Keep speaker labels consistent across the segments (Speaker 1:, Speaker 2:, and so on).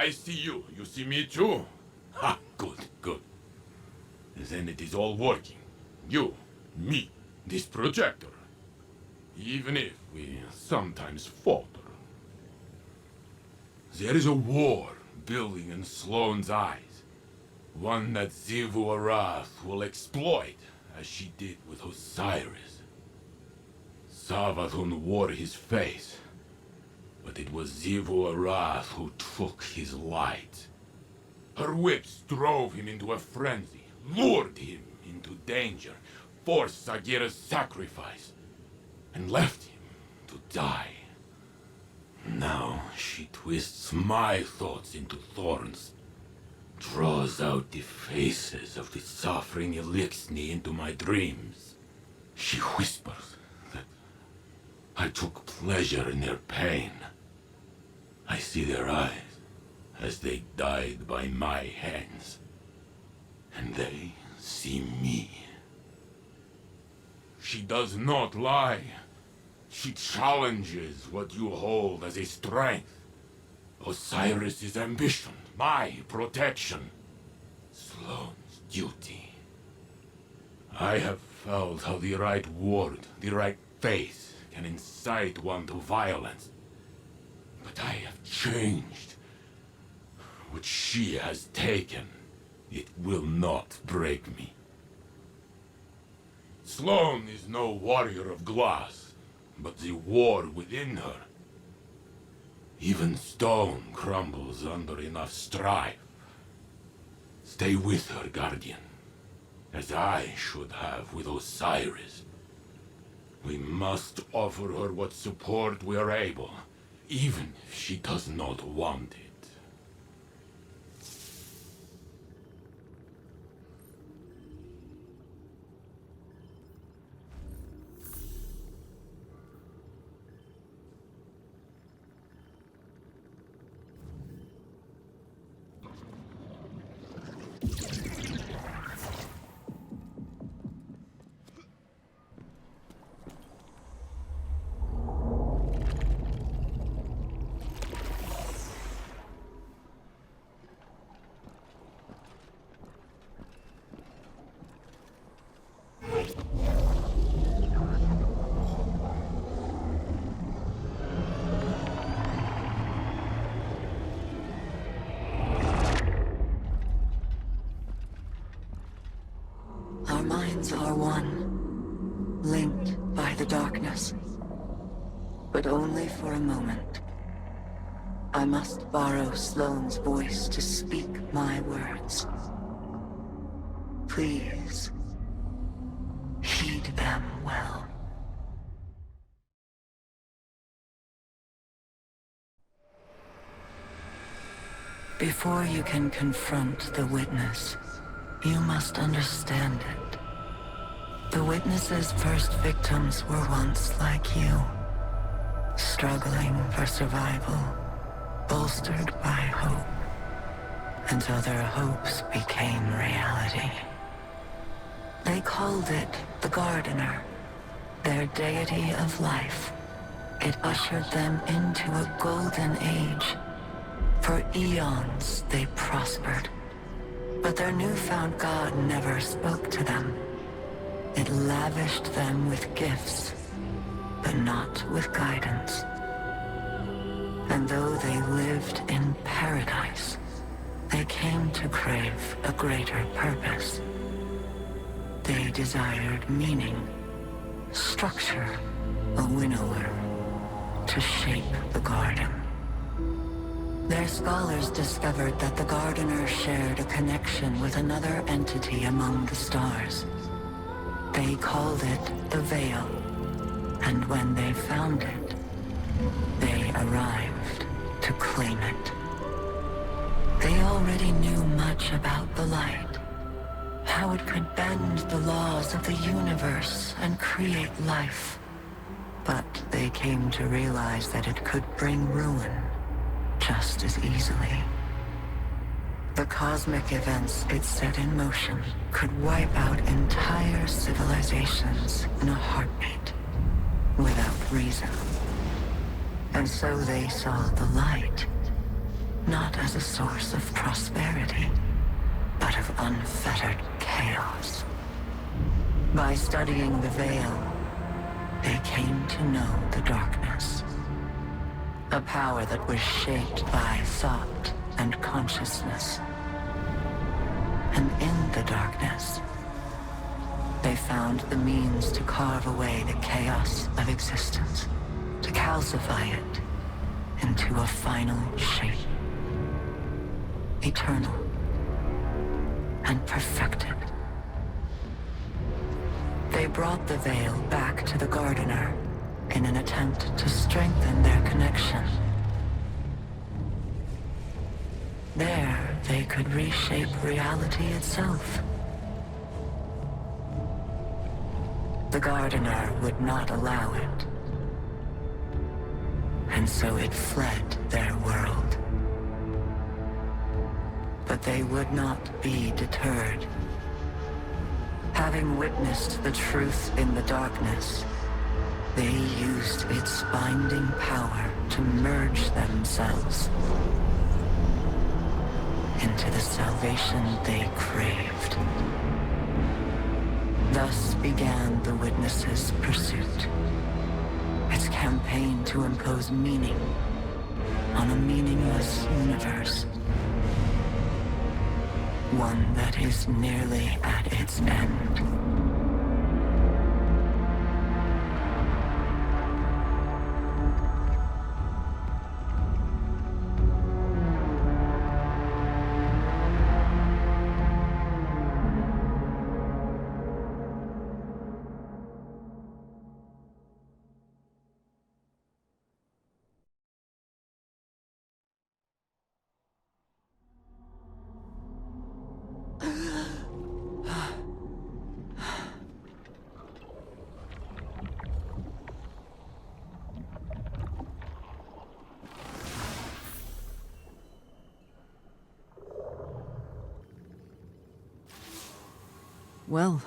Speaker 1: I see you. You see me too? Ha, good, good. Then it is all working. You, me, this projector. Even if we sometimes falter. There is a war building in Sloane's eyes. One that Xivu Arath will exploit, as she did with Osiris. Savathun wore his face, but it was Xivu Arath who took his light. Her whips drove him into a frenzy, lured him into danger, forced Sagira's sacrifice, and left him to die. Now she twists my thoughts into thorns, draws out the faces of the suffering Elixni into my dreams. She whispers that I took pleasure in their pain. I see their eyes as they died by my hands, and they see me. She does not lie. She challenges what you hold as a strength. Osiris's ambition, my protection, Sloane's duty. I have felt how the right word, the right face, can incite one to violence. But I have changed. What she has taken, it will not break me. Sloane is no warrior of glass, but the war within her. Even stone crumbles under enough strife. Stay with her, Guardian, as I should have with Osiris. We must offer her what support we are able, even if she does not want it.
Speaker 2: Our minds are one, linked by the darkness. But only for a moment. I must borrow Sloane's voice to speak my words. Please, heed them well. Before you can confront the witness, you must understand it. The witness's first victims were once like you, struggling for survival, bolstered by hope, until their hopes became reality. They called it the Gardener, their deity of life. It ushered them into a golden age. For eons they prospered. But their newfound god never spoke to them. It lavished them with gifts, but not with guidance. And though they lived in paradise, they came to crave a greater purpose. They desired meaning, structure, a winnower, to shape the garden. Their scholars discovered that the Gardener shared a connection with another entity among the stars. They called it the Veil, and when they found it, they arrived to claim it. They already knew much about the light, how it could bend the laws of the universe and create life. But they came to realize that it could bring ruin just as easily. The cosmic events it set in motion could wipe out entire civilizations in a heartbeat, without reason. And so they saw the light not as a source of prosperity, but of unfettered chaos. By studying the Veil, they came to know the darkness. A power that was shaped by thought and consciousness. And in the darkness, they found the means to carve away the chaos of existence, to calcify it into a final shape. Eternal and perfected. They brought the Veil back to the Gardener in an attempt to strengthen their connection. There, they could reshape reality itself. The Gardener would not allow it. And so it fled their world. But they would not be deterred. Having witnessed the truth in the darkness, they used its binding power to merge themselves into the salvation they craved. Thus began the Witness's pursuit. Its campaign to impose meaning on a meaningless universe. One that is nearly at its end.
Speaker 3: Well,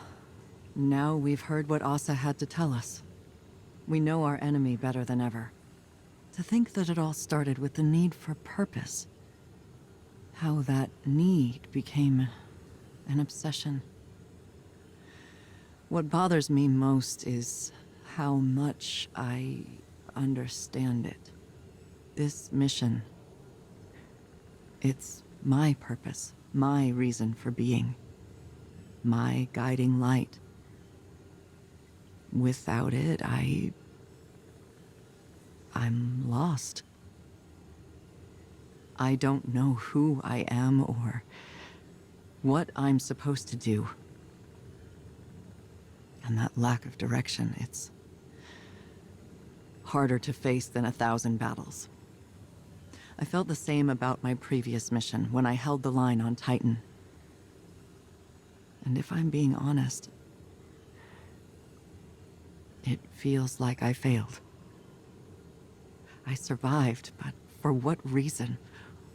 Speaker 3: now we've heard what Asa had to tell us. We know our enemy better than ever. To think that it all started with the need for purpose. How that need became an obsession. What bothers me most is how much I understand it. This mission, it's my purpose, my reason for being. My guiding light. Without it, I'm lost. I don't know who I am or what I'm supposed to do. And that lack of direction, it's harder to face than 1,000 battles. I felt the same about my previous mission when I held the line on Titan. And if I'm being honest, it feels like I failed. I survived, but for what reason?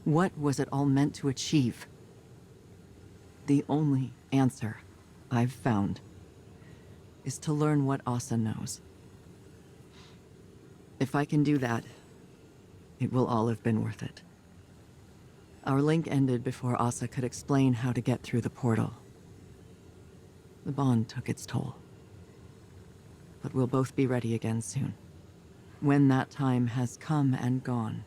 Speaker 3: What was it all meant to achieve? The only answer I've found is to learn what Asa knows. If I can do that, it will all have been worth it. Our link ended before Asa could explain how to get through the portal. The bond took its toll. But we'll both be ready again soon. When that time has come and gone,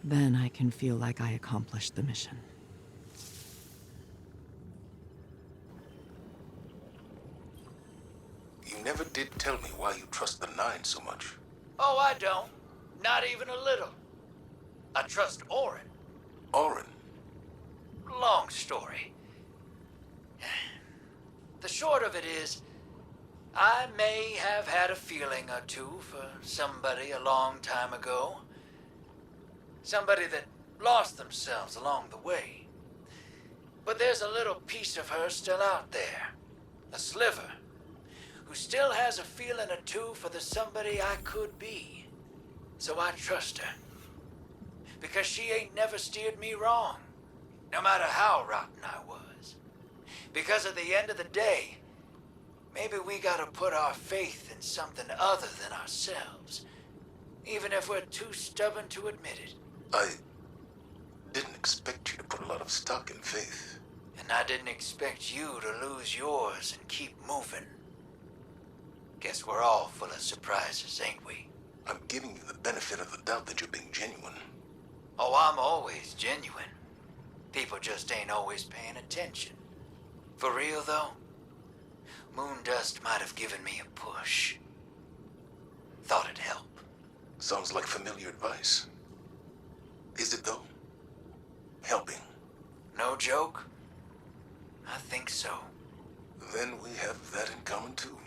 Speaker 3: then I can feel like I accomplished the mission.
Speaker 4: You never did tell me why you trust the Nine so much.
Speaker 5: Oh, I don't. Not even a little. I trust Orin.
Speaker 4: Orin.
Speaker 5: Long story. The short of it is, I may have had a feeling or two for somebody a long time ago. Somebody that lost themselves along the way. But there's a little piece of her still out there. A sliver. Who still has a feeling or two for the somebody I could be. So I trust her. Because she ain't never steered me wrong. No matter how rotten I was. Because at the end of the day, maybe we gotta put our faith in something other than ourselves. Even if we're too stubborn to admit it.
Speaker 4: Didn't expect you to put a lot of stock in Faith.
Speaker 5: And I didn't expect you to lose yours and keep moving. Guess we're all full of surprises, ain't we?
Speaker 4: I'm giving you the benefit of the doubt that you're being genuine.
Speaker 5: Oh, I'm always genuine. People just ain't always paying attention. For real, though, Moondust might have given me a push. Thought it'd help.
Speaker 4: Sounds like familiar advice. Is it, though? Helping.
Speaker 5: No joke? I think so.
Speaker 4: Then we have that in common, too.